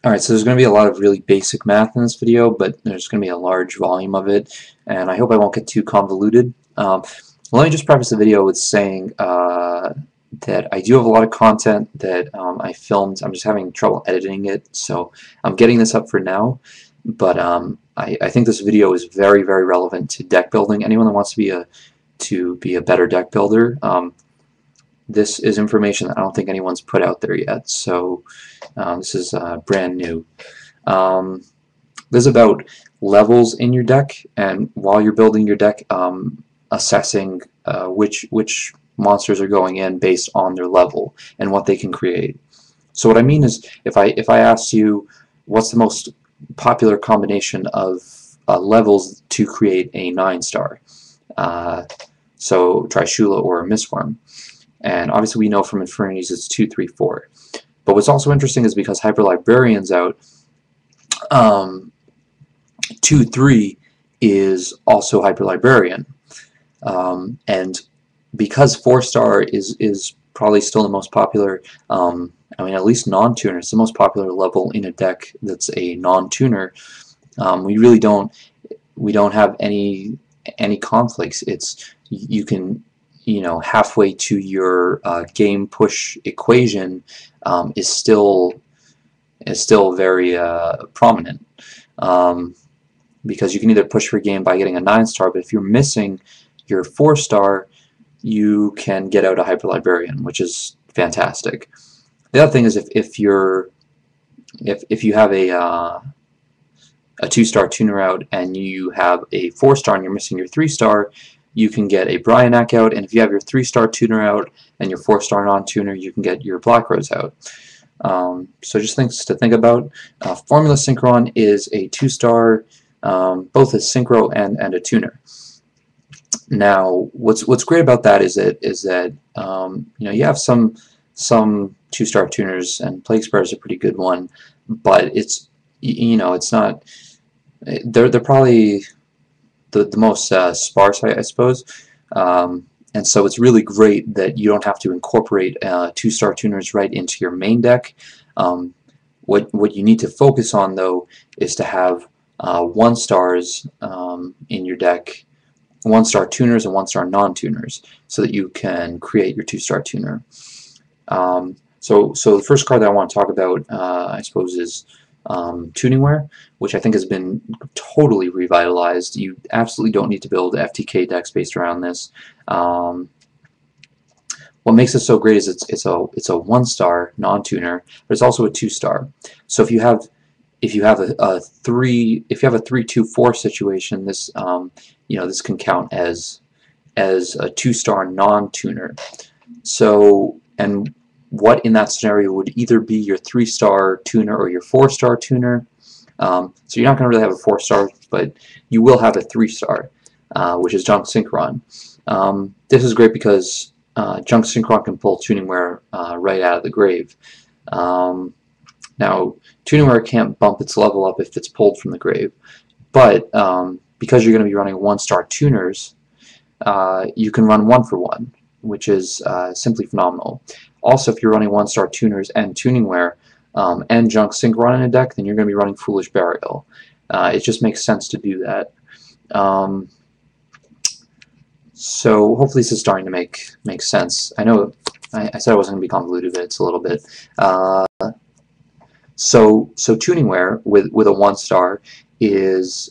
Alright, so there's going to be a lot of really basic math in this video, but there's going to be a large volume of it, and I hope I won't get too convoluted. Let me just preface the video with saying that I do have a lot of content that I filmed. I'm just having trouble editing it, so I'm getting this up for now, but I think this video is very, very relevant to deck building. Anyone that wants to be a better deck builder, this is information that I don't think anyone's put out there yet, so this is brand new. This is about levels in your deck, and while you're building your deck, assessing which monsters are going in based on their level and what they can create. So what I mean is, if I ask you what's the most popular combination of levels to create a 9-star, so Trishula or Mistworm. And obviously we know from Infernities it's 2, 3, 4. But what's also interesting is because Hyper Librarian's out, 2, 3 is also Hyper Librarian. And because 4-star is probably still the most popular, I mean at least non-tuner, it's the most popular level in a deck that's a non-tuner, we don't have any conflicts. It's, you can, halfway to your game push equation is still very prominent, because you can either push for game by getting a 9-star, but if you're missing your 4-star, you can get out a Hyper Librarian, which is fantastic. The other thing is if you have a 2-star tuner out and you have a 4-star and you're missing your 3-star, you can get a Bryanak out, and if you have your 3-star tuner out and your 4-star non-tuner, you can get your Black Rose out. So just things to think about. Formula Synchron is a 2-star, both a synchro and a tuner. Now, what's great about that is that you have some 2-star tuners, and Plague Spreader is a pretty good one, but it's not. They're probably the most sparse, I suppose, and so it's really great that you don't have to incorporate 2-star tuners right into your main deck. What you need to focus on, though, is to have 1-stars in your deck, 1-star tuners and 1-star non-tuners, so that you can create your 2-star tuner. So the first card that I want to talk about, I suppose, is Tuningware, which I think has been totally revitalized. You absolutely don't need to build FTK decks based around this. What makes it so great is it's a 1-star non-tuner, but it's also a 2-star. So if you have a 3-2-4 situation, this this can count as a 2-star non-tuner. So, and what in that scenario would either be your 3-star tuner or your 4-star tuner. So you're not going to really have a 4-star, but you will have a 3-star, which is Junk Synchron. This is great because Junk Synchron can pull Tuningware right out of the grave. Now, Tuningware can't bump its level up if it's pulled from the grave, but because you're going to be running 1-star tuners, you can run 1-for-1, which is simply phenomenal. Also, if you're running 1-star tuners and Tuningware and Junk Synchron in a deck, then you're going to be running Foolish Burial. It just makes sense to do that. So hopefully this is starting to make sense. I know I said I wasn't going to be convoluted, but it's a little bit. So Tuningware with a 1-star is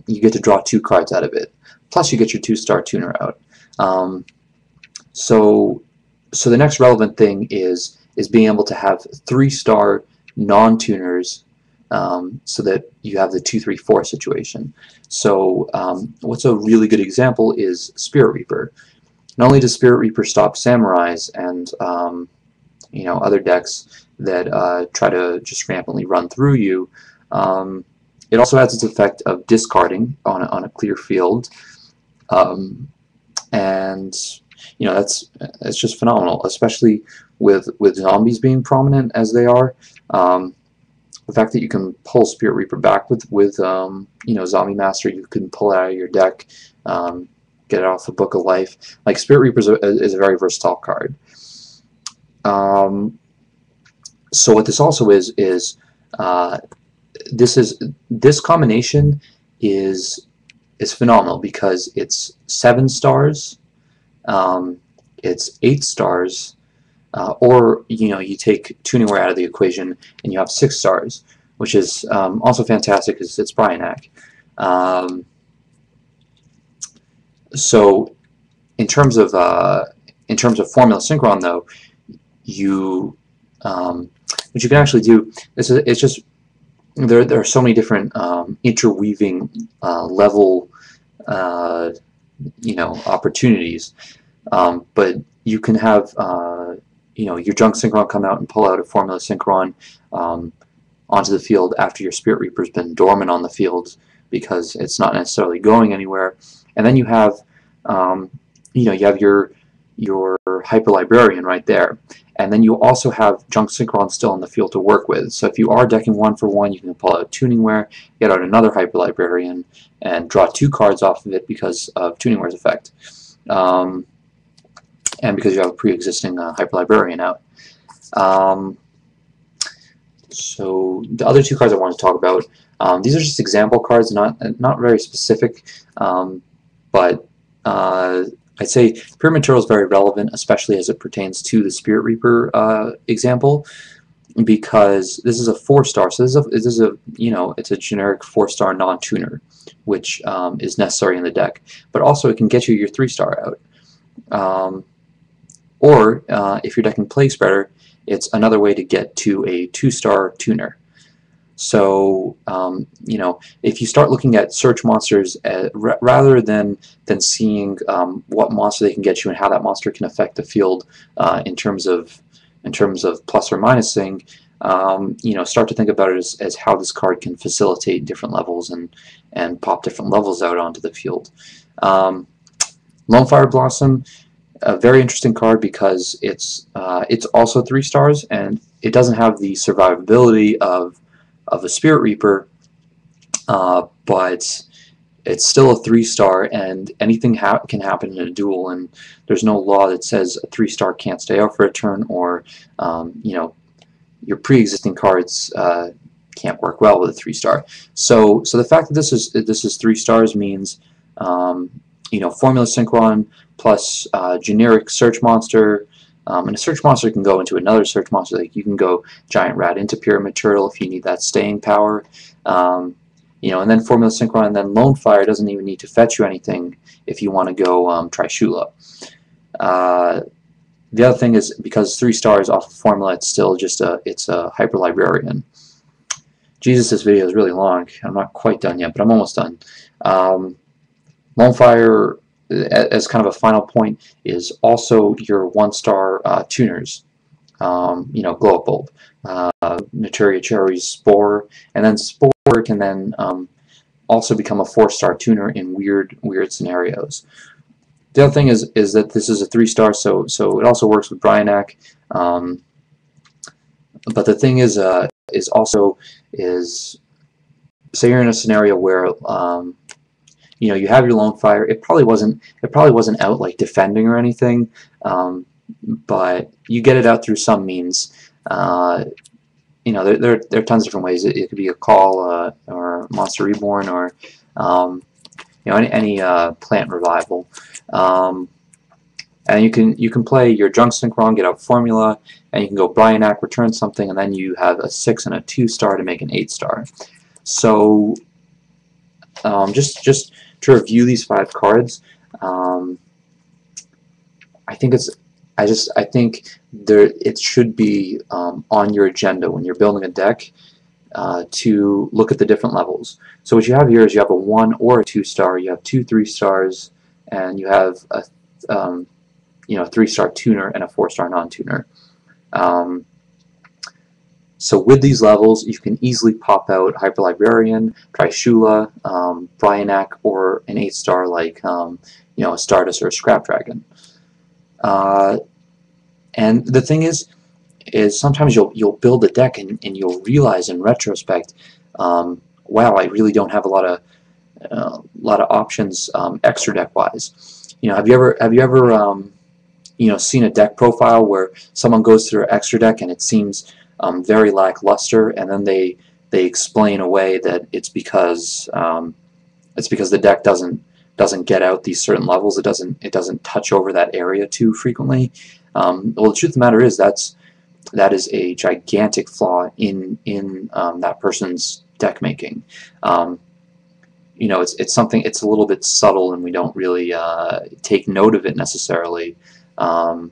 you get to draw 2 cards out of it. Plus you get your 2-star tuner out. So the next relevant thing is being able to have 3-star non-tuners, so that you have the 2, 3, 4 situation. So what's a really good example is Spirit Reaper. Not only does Spirit Reaper stop Samurais and other decks that try to just rampantly run through you, it also has its effect of discarding on a clear field, and that's just phenomenal, especially with zombies being prominent as they are. The fact that you can pull Spirit Reaper back with Zombie Master, you can pull it out of your deck, get it off the Book of Life. Like, Spirit Reaper is a very versatile card. So what this also is Uh, this combination is phenomenal because it's 7 stars, it's 8 stars, or you take tuningware out of the equation and you have 6 stars, which is also fantastic because it's Bryanak. So in terms of formula synchron, though, what you can actually do is it's just there are so many different interweaving level opportunities, but you can have your junk synchron come out and pull out a formula synchron onto the field after your Spirit Reaper's been dormant on the field because it's not necessarily going anywhere, and then you have you have your Hyper Librarian right there, and then you also have junk synchron still in the field to work with. So if you are decking 1 for 1, you can pull out Tuningware, get out another Hyper Librarian, and draw 2 cards off of it because of Tuningware's effect, and because you have a pre-existing Hyper Librarian out. So the other 2 cards I want to talk about, these are just example cards, not very specific, but I'd say Pure Material is very relevant, especially as it pertains to the Spirit Reaper example, because this is a 4-star. So this is it's a generic 4-star non-tuner, which is necessary in the deck. But also it can get you your 3-star out. Or if you're decking Plague Spreader, it's another way to get to a 2-star tuner. So if you start looking at search monsters rather than seeing what monster they can get you and how that monster can affect the field in terms of plus or minusing, start to think about it as how this card can facilitate different levels and pop different levels out onto the field. Lone Fire Blossom, a very interesting card because it's also 3 stars and it doesn't have the survivability of a Spirit Reaper, but it's still a 3-star, and anything can happen in a duel, and there's no law that says a 3-star can't stay out for a turn, or your pre-existing cards can't work well with a 3-star. So the fact that this is 3 stars means formula synchron plus generic search monster. And a search monster can go into another search monster. Like you can go Giant Rat into Pure Material if you need that staying power. And then Formula Synchron, and then Lone Fire doesn't even need to fetch you anything if you want to go Trishula. The other thing is, because 3 stars off of Formula, it's still just it's a Hyper Librarian. Jesus, this video is really long. I'm not quite done yet, but I'm almost done. Lone Fire, as kind of a final point, is also your 1-star tuners. Glow Up Bulb, Naturia Cherry's Spore, and then Spore can then also become a 4-star tuner in weird scenarios. The other thing is that this is a 3-star, so it also works with Bryanak. But the thing is also say you're in a scenario where you have your Lone Fire. It probably wasn't out like defending or anything, but you get it out through some means. There are tons of different ways. It could be a call or Monster Reborn, or any plant revival. And you can play your Junk Synchron, get out Formula, and you can go Bryanak, return something, and then you have a 6 and a 2-star to make an 8-star. So just to review these 5 cards, I think it should be on your agenda when you're building a deck to look at the different levels. So what you have here is you have a 1 or a 2-star, you have 2 3-stars, and you have a 3-star tuner and a 4-star non-tuner. So with these levels, you can easily pop out Hyper Librarian, Trishula, Bryanak, or an 8-star like a Stardust or a Scrap Dragon. And the thing is sometimes you'll build a deck and you'll realize in retrospect, wow, I really don't have a lot of options extra deck wise. Have you ever seen a deck profile where someone goes through an extra deck and it seems very lackluster, and then they explain away that it's because the deck doesn't get out these certain levels. It doesn't touch over that area too frequently. Well, the truth of the matter is that is a gigantic flaw in that person's deck making. You know, it's something, it's a little bit subtle, and we don't really take note of it necessarily. But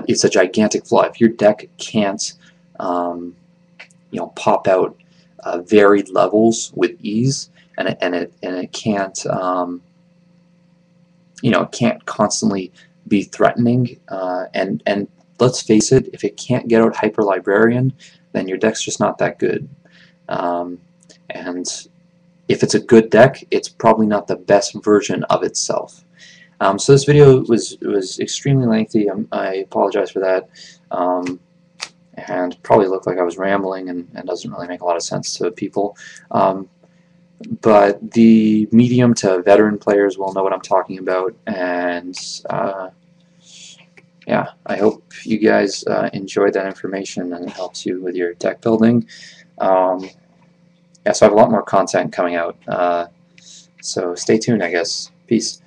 it's a gigantic flaw. If your deck can't, you know, pop out varied levels with ease, and it can't, you know, it can't constantly be threatening, and let's face it, if it can't get out Hyper Librarian, then your deck's just not that good. And if it's a good deck, it's probably not the best version of itself. So this video was extremely lengthy. I apologize for that, and probably looked like I was rambling and doesn't really make a lot of sense to people. But the medium to veteran players will know what I'm talking about, and yeah, I hope you guys enjoyed that information and it helps you with your deck building. Yeah, so I have a lot more content coming out, so stay tuned, I guess. Peace.